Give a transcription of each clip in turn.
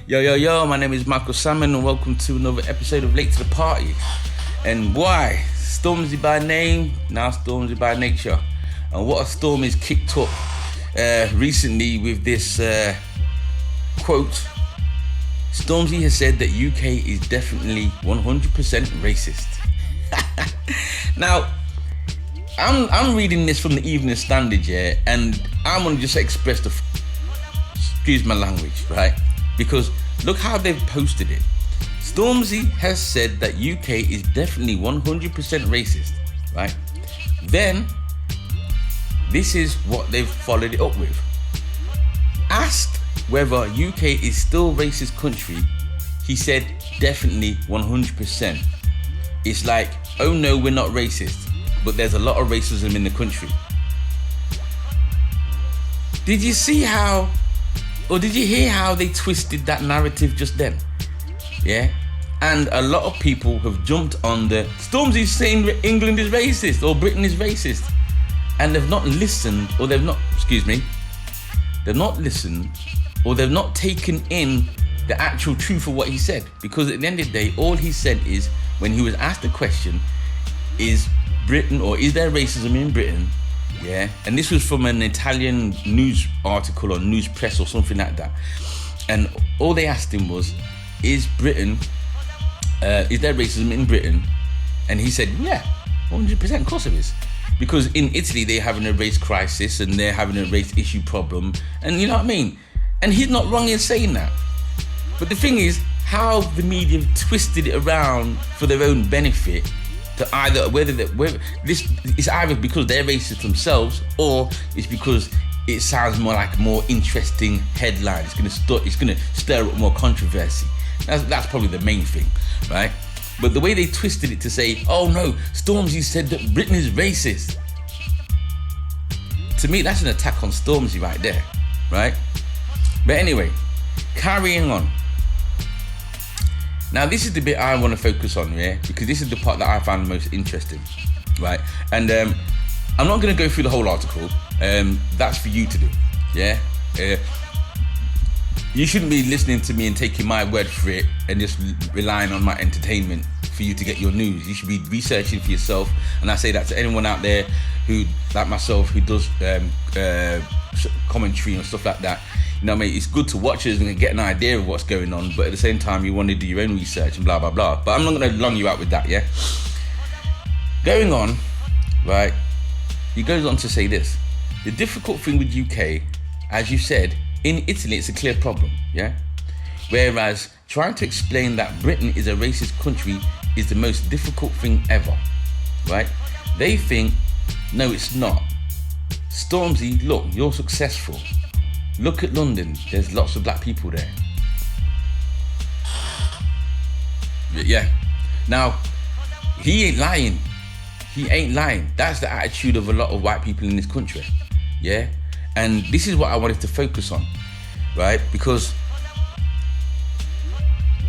Yo, my name is Michael Salmon and welcome to another episode of Late to the Party. And why? Stormzy by name, now Stormzy by nature. And what a storm is kicked up recently with this quote. Stormzy has said that UK is definitely 100% racist. Now, I'm reading this from the Evening Standard, yeah, and I'm gonna just express excuse my language, right? Because look how they've posted it. Stormzy has said that UK is definitely 100% racist, right? Then, this is what they've followed it up with. Asked whether UK is still a racist country, he said definitely 100%. It's like, oh no, we're not racist, but there's a lot of racism in the country. Did you see how, or did you hear how they twisted that narrative just then? Yeah? And a lot of people have jumped on the Stormzy saying England is racist or Britain is racist. And they've not listened, or they've not listened, or they've not taken in the actual truth of what he said. Because at the end of the day, all he said is, when he was asked the question, is Britain, or is there racism in Britain? Yeah, and this was from an Italian news article or news press or something like that. And all they asked him was, is there racism in Britain? And he said, yeah, 100%, of course it is. Because in Italy, they're having a race crisis and they're having a race issue problem. And you know what I mean? And he's not wrong in saying that. But the thing is, how the media twisted it around for their own benefit, to either whether this is either because they're racist themselves, or it's because it sounds more like a more interesting headline. It's gonna stir up more controversy. That's probably the main thing, right? But the way they twisted it to say, oh no, Stormzy said that Britain is racist. To me, that's an attack on Stormzy right there, right? But anyway, carrying on. Now, this is the bit I want to focus on, yeah? Because this is the part that I found the most interesting, right? And I'm not going to go through the whole article. That's for you to do, yeah? You shouldn't be listening to me and taking my word for it and just relying on my entertainment for you to get your news. You should be researching for yourself. And I say that to anyone out there who, like myself, who does commentary and stuff like that. You know what I mean? It's good to watch it and get an idea of what's going on, but at the same time, you want to do your own research and blah, blah, blah. But I'm not going to long you out with that, yeah? Going on, right, he goes on to say this. The difficult thing with UK, as you said, in Italy, it's a clear problem, yeah? Whereas trying to explain that Britain is a racist country is the most difficult thing ever, right? They think, no, it's not. Stormzy, look, you're successful. Look at London, there's lots of black people there. Yeah. Now, he ain't lying. That's the attitude of a lot of white people in this country. Yeah? And this is what I wanted to focus on, right? Because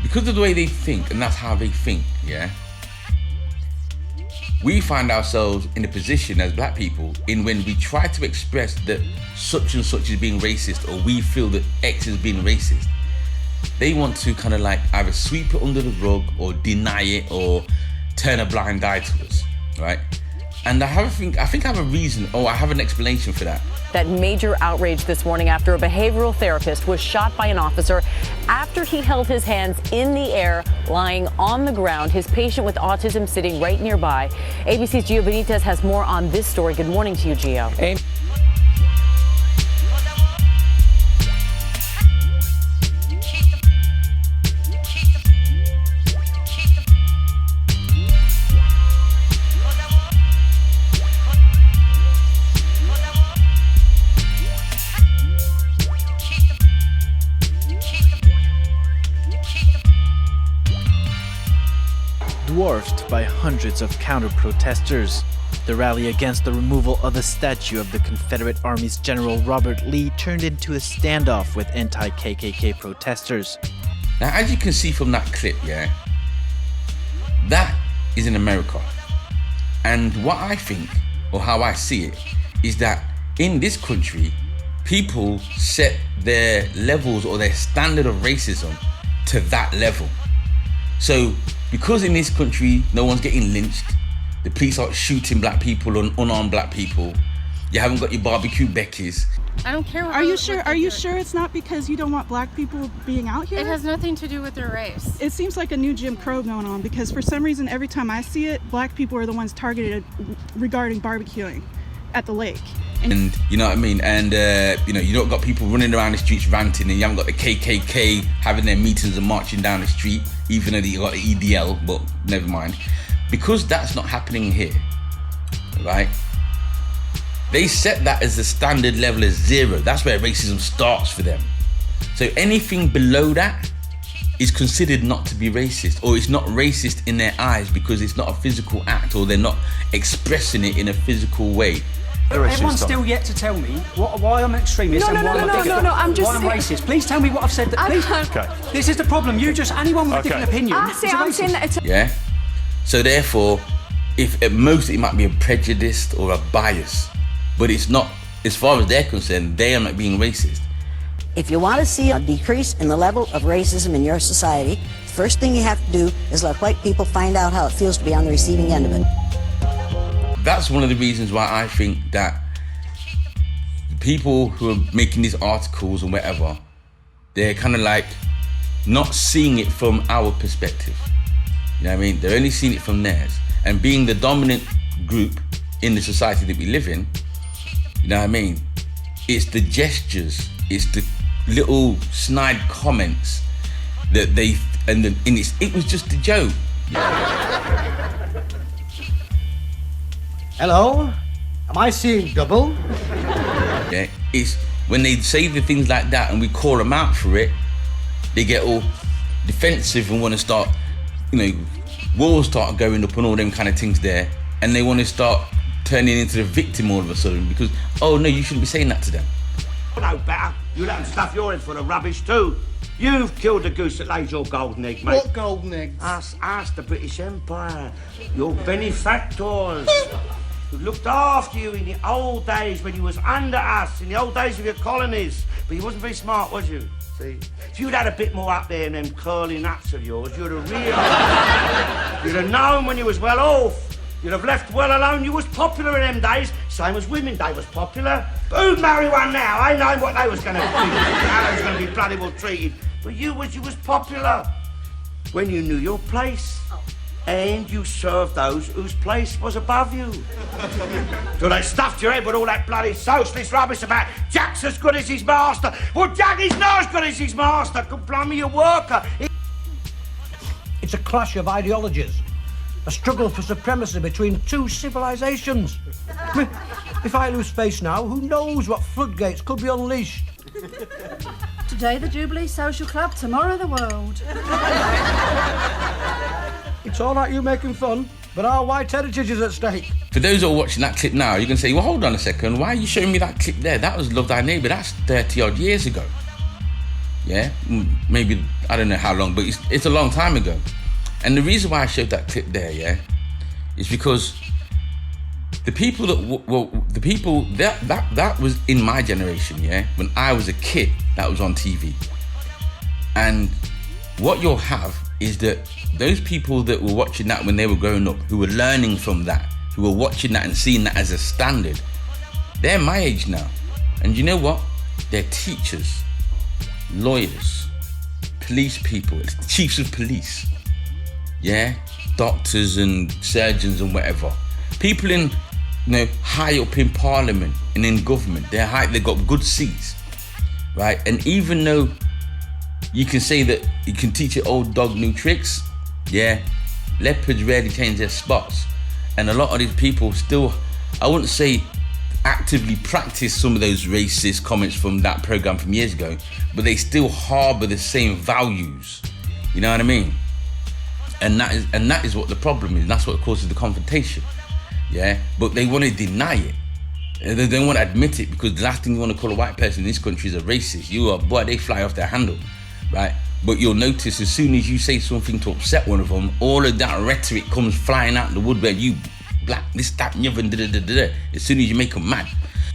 of the way they think, and that's how they think, yeah? We find ourselves in a position as black people in when we try to express that such and such is being racist, or we feel that X is being racist. They want to kind of like either sweep it under the rug or deny it or turn a blind eye to us, right? And I think I have a reason, or I have an explanation for that. That major outrage this morning after a behavioral therapist was shot by an officer after he held his hands in the air, lying on the ground, his patient with autism sitting right nearby. ABC's Gio Benitez has more on this story. Good morning to you, Gio. Dwarfed by hundreds of counter-protesters. The rally against the removal of the statue of the Confederate Army's General Robert Lee turned into a standoff with anti-KKK protesters. Now, as you can see from that clip, yeah, that is in America. And what I think, or how I see it, is that in this country, people set their levels or their standard of racism to that level. So because in this country no one's getting lynched, the police aren't shooting black people and unarmed black people, you haven't got your barbecue Beckys. I don't care. Are you sure it's not because you don't want black people being out here? It has nothing to do with their race. It seems like a new Jim Crow going on, because for some reason every time I see it, black people are the ones targeted regarding barbecuing at the lake. And you know what I mean? And you don't got people running around the streets ranting, and you haven't got the KKK having their meetings and marching down the street, even though you got the EDL, but never mind. Because that's not happening here, right? They set that as the standard level as 0. That's where racism starts for them. So anything below that is considered not to be racist, or it's not racist in their eyes because it's not a physical act, or they're not expressing it in a physical way. Everyone's still yet to tell me why I'm an extremist and why I'm racist. Please tell me what I've said. Okay. This is the problem. Anyone with a different opinion is a racist. Yeah. So therefore, if at most it might be a prejudice or a bias, but it's not, as far as they're concerned, they are not being racist. If you want to see a decrease in the level of racism in your society, the first thing you have to do is let white people find out how it feels to be on the receiving end of it. That's one of the reasons why I think that the people who are making these articles and whatever, they're kind of like not seeing it from our perspective. You know what I mean? They're only seeing it from theirs. And being the dominant group in the society that we live in, you know what I mean? It's the gestures, it's the little snide comments that they, it was just a joke. Hello? Am I seeing double? Yeah, it's when they say the things like that and we call them out for it, they get all defensive and want to start, walls start going up and all them kind of things there, and they want to start turning into the victim all of a sudden because, oh no, you shouldn't be saying that to them. No better. You let them stuff your head full of rubbish too. You've killed the goose that laid your golden egg, mate. What golden eggs? Ask the British Empire. Your benefactors who looked after you in the old days when you was under us, in the old days of your colonies. But you wasn't very smart, was you? See? If you'd had a bit more up there in them curly nuts of yours, you'd have realised. You'd have known when you was well off. You'd have left well alone. You was popular in them days, same as women. They was popular. Who'd marry one now? I know what they was going to do. How they was going to be bloody well treated. But you was popular when you knew your place, and you served those whose place was above you. So they stuffed your head with all that bloody socialist rubbish about Jack's as good as his master. Well, Jack is not as good as his master. Could blimey a worker. It's a clash of ideologies. A struggle for supremacy between two civilizations. If I lose face now, who knows what floodgates could be unleashed? Today the Jubilee Social Club, tomorrow the world. It's all right you making fun, but our white heritage is at stake. For those who are watching that clip now, you're going to say, well, hold on a second, why are you showing me that clip there? That was Love Thy Neighbour, that's 30 odd years ago. Yeah, maybe, I don't know how long, but it's a long time ago. And the reason why I showed that clip there, yeah, is because the people that was in my generation, yeah, when I was a kid, that was on TV. And what you'll have is that those people that were watching that when they were growing up, who were learning from that, who were watching that and seeing that as a standard, they're my age now. And you know what? They're teachers, lawyers, police people, chiefs of police. Yeah, doctors and surgeons and whatever. People in, high up in parliament and in government, they've got good seats, right? And even though you can say that you can teach an old dog new tricks, yeah, leopards rarely change their spots. And a lot of these people still, I wouldn't say actively practice some of those racist comments from that program from years ago, but they still harbor the same values. You know what I mean? And that is what the problem is. That's what causes the confrontation. Yeah, but they want to deny it. They don't want to admit it, because the last thing you want to call a white person in this country is a racist. Boy, they fly off their handle, right? But you'll notice as soon as you say something to upset one of them, all of that rhetoric comes flying out the woodwork. You black, this, that, and the other, da. As soon as you make them mad.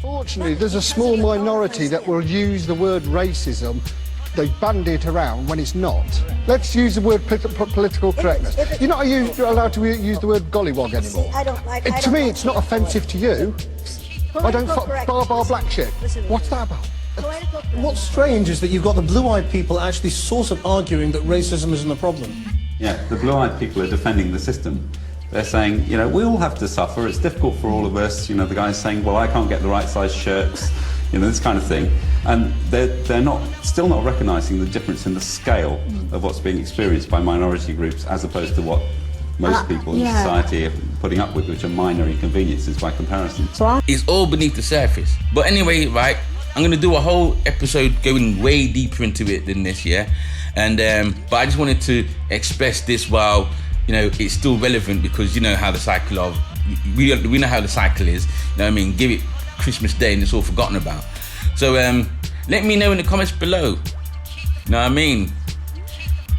Unfortunately, there's a small minority that will use the word racism. They bandy it around when it's not. Let's use the word political correctness. You're not allowed to use the word gollywog anymore. I don't like. To me, it's not offensive to you. I don't bar black shit. What's that about? What's strange is that you've got the blue-eyed people actually sort of arguing that racism isn't a problem. Yeah, the blue-eyed people are defending the system. They're saying, you know, we all have to suffer, it's difficult for all of us. You know, the guy's saying, well, I can't get the right size shirts, you know, this kind of thing. And they're still not recognising the difference in the scale of what's being experienced by minority groups as opposed to what most people in society are putting up with, which are minor inconveniences by comparison. It's all beneath the surface. But anyway, right, I'm going to do a whole episode going way deeper into it than this, yeah? And but I just wanted to express this while, you know, it's still relevant, because you know how the cycle of, we know how the cycle is, you know what I mean? Give it Christmas Day and it's all forgotten about. So let me know in the comments below, you know what I mean?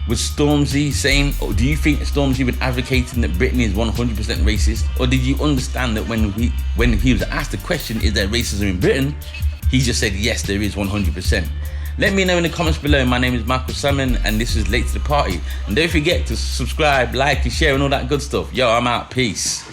Was Stormzy saying, or do you think Stormzy was advocating that Britain is 100% racist? Or did you understand that when he was asked the question, is there racism in Britain, he just said, yes, there is 100%. Let me know in the comments below. My name is Michael Salmon and this is Late to the Party. And don't forget to subscribe, like and share and all that good stuff. Yo, I'm out. Peace.